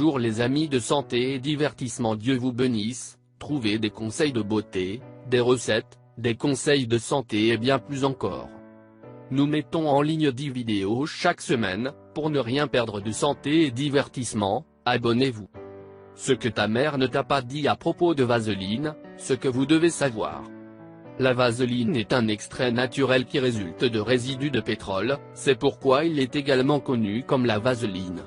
Bonjour les amis de santé et divertissement, Dieu vous bénisse. Trouvez des conseils de beauté, des recettes, des conseils de santé et bien plus encore. Nous mettons en ligne 10 vidéos chaque semaine. Pour ne rien perdre de santé et divertissement, abonnez-vous. Ce que ta mère ne t'a pas dit à propos de vaseline, ce que vous devez savoir. La vaseline est un extrait naturel qui résulte de résidus de pétrole, c'est pourquoi il est également connu comme la vaseline.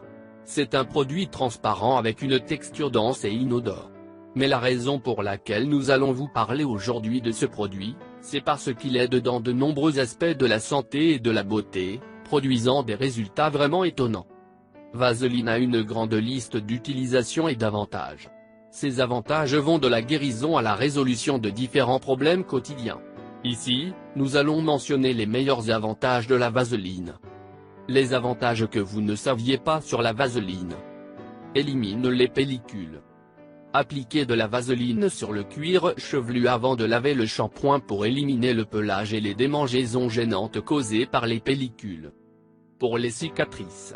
C'est un produit transparent avec une texture dense et inodore. Mais la raison pour laquelle nous allons vous parler aujourd'hui de ce produit, c'est parce qu'il aide dans de nombreux aspects de la santé et de la beauté, produisant des résultats vraiment étonnants. Vaseline a une grande liste d'utilisations et d'avantages. Ces avantages vont de la guérison à la résolution de différents problèmes quotidiens. Ici, nous allons mentionner les meilleurs avantages de la vaseline. Les avantages que vous ne saviez pas sur la vaseline. Élimine les pellicules. Appliquez de la vaseline sur le cuir chevelu avant de laver le shampoing pour éliminer le pelage et les démangeaisons gênantes causées par les pellicules. Pour les cicatrices.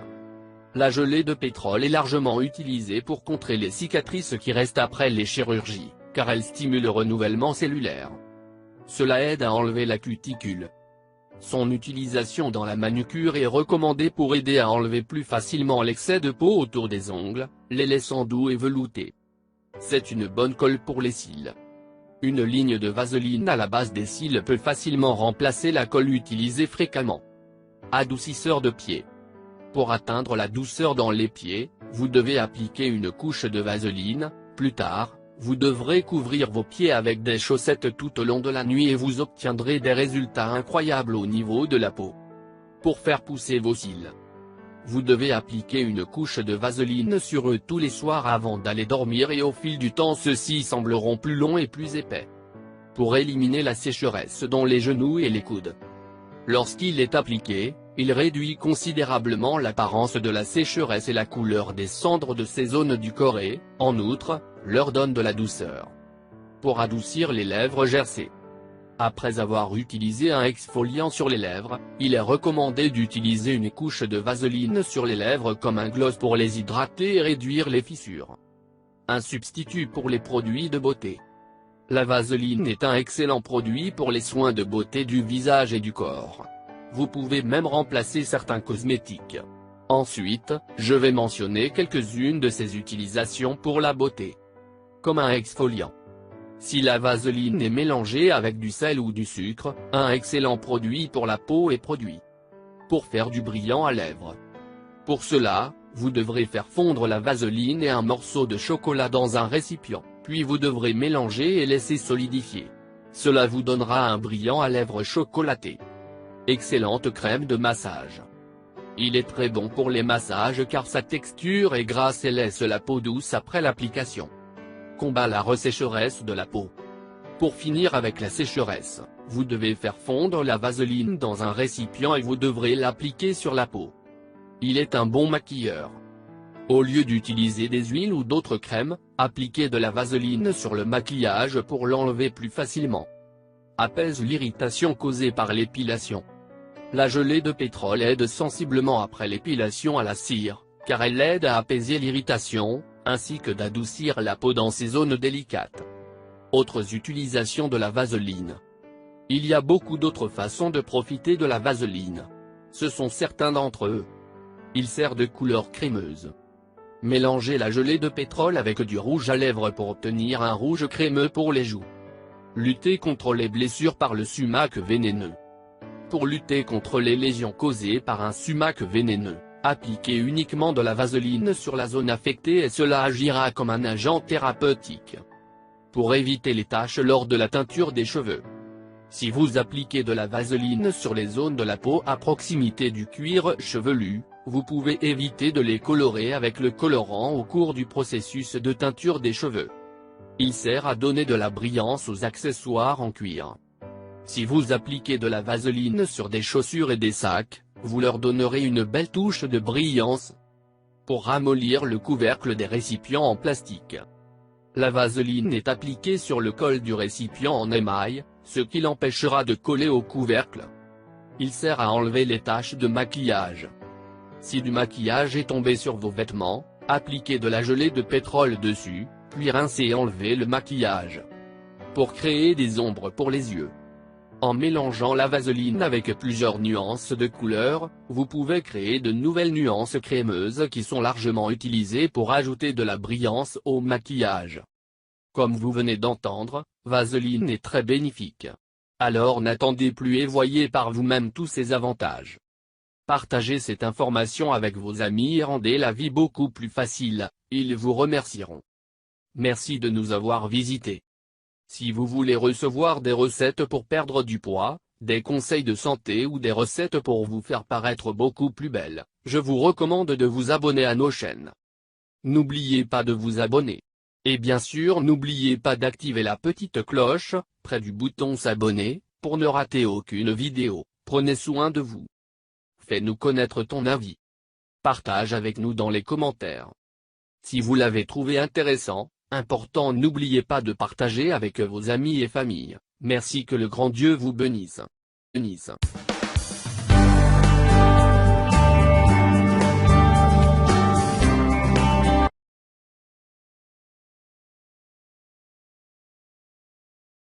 La gelée de pétrole est largement utilisée pour contrer les cicatrices qui restent après les chirurgies, car elle stimule le renouvellement cellulaire. Cela aide à enlever la cuticule. Son utilisation dans la manucure est recommandée pour aider à enlever plus facilement l'excès de peau autour des ongles, les laissant doux et veloutés. C'est une bonne colle pour les cils. Une ligne de vaseline à la base des cils peut facilement remplacer la colle utilisée fréquemment. Adoucisseur de pieds. Pour atteindre la douceur dans les pieds, vous devez appliquer une couche de vaseline. Plus tard, vous devrez couvrir vos pieds avec des chaussettes tout au long de la nuit et vous obtiendrez des résultats incroyables au niveau de la peau. Pour faire pousser vos cils, vous devez appliquer une couche de vaseline sur eux tous les soirs avant d'aller dormir et au fil du temps ceux-ci sembleront plus longs et plus épais. Pour éliminer la sécheresse dans les genoux et les coudes. Lorsqu'il est appliqué, il réduit considérablement l'apparence de la sécheresse et la couleur des cendres de ces zones du corps et, en outre, leur donne de la douceur. Pour adoucir les lèvres gercées. Après avoir utilisé un exfoliant sur les lèvres, il est recommandé d'utiliser une couche de vaseline sur les lèvres comme un gloss pour les hydrater et réduire les fissures. Un substitut pour les produits de beauté. La vaseline est un excellent produit pour les soins de beauté du visage et du corps. Vous pouvez même remplacer certains cosmétiques. Ensuite, je vais mentionner quelques-unes de ces utilisations pour la beauté. Comme un exfoliant. Si la vaseline est mélangée avec du sel ou du sucre, un excellent produit pour la peau est produit. Pour faire du brillant à lèvres. Pour cela, vous devrez faire fondre la vaseline et un morceau de chocolat dans un récipient, puis vous devrez mélanger et laisser solidifier. Cela vous donnera un brillant à lèvres chocolaté. Excellente crème de massage. Il est très bon pour les massages car sa texture est grasse et laisse la peau douce après l'application. Combat la ressécheresse de la peau. Pour finir avec la sécheresse, vous devez faire fondre la vaseline dans un récipient et vous devrez l'appliquer sur la peau. Il est un bon maquilleur. Au lieu d'utiliser des huiles ou d'autres crèmes, appliquez de la vaseline sur le maquillage pour l'enlever plus facilement. Apaise l'irritation causée par l'épilation. La gelée de pétrole aide sensiblement après l'épilation à la cire, car elle aide à apaiser l'irritation, ainsi que d'adoucir la peau dans ces zones délicates. Autres utilisations de la vaseline. Il y a beaucoup d'autres façons de profiter de la vaseline. Ce sont certains d'entre eux. Il sert de couleur crémeuse. Mélangez la gelée de pétrole avec du rouge à lèvres pour obtenir un rouge crémeux pour les joues. Lutter contre les blessures par le sumac vénéneux. Pour lutter contre les lésions causées par un sumac vénéneux, appliquez uniquement de la vaseline sur la zone affectée et cela agira comme un agent thérapeutique. Pour éviter les taches lors de la teinture des cheveux. Si vous appliquez de la vaseline sur les zones de la peau à proximité du cuir chevelu, vous pouvez éviter de les colorer avec le colorant au cours du processus de teinture des cheveux. Il sert à donner de la brillance aux accessoires en cuir. Si vous appliquez de la vaseline sur des chaussures et des sacs, vous leur donnerez une belle touche de brillance. Pour ramollir le couvercle des récipients en plastique. La vaseline est appliquée sur le col du récipient en émail, ce qui l'empêchera de coller au couvercle. Il sert à enlever les taches de maquillage. Si du maquillage est tombé sur vos vêtements, Appliquez de la gelée de pétrole dessus, puis rincez et enlevez le maquillage. Pour créer des ombres pour les yeux. En mélangeant la vaseline avec plusieurs nuances de couleurs, vous pouvez créer de nouvelles nuances crémeuses qui sont largement utilisées pour ajouter de la brillance au maquillage. Comme vous venez d'entendre, Vaseline est très bénéfique. Alors n'attendez plus et voyez par vous-même tous ses avantages. Partagez cette information avec vos amis et rendez la vie beaucoup plus facile, ils vous remercieront. Merci de nous avoir visités. Si vous voulez recevoir des recettes pour perdre du poids, des conseils de santé ou des recettes pour vous faire paraître beaucoup plus belle, je vous recommande de vous abonner à nos chaînes. N'oubliez pas de vous abonner. Et bien sûr n'oubliez pas d'activer la petite cloche, près du bouton s'abonner, pour ne rater aucune vidéo. Prenez soin de vous. Fais-nous connaître ton avis. Partage avec nous dans les commentaires. Si vous l'avez trouvé intéressant, important, n'oubliez pas de partager avec vos amis et familles. Merci, que le grand Dieu vous bénisse.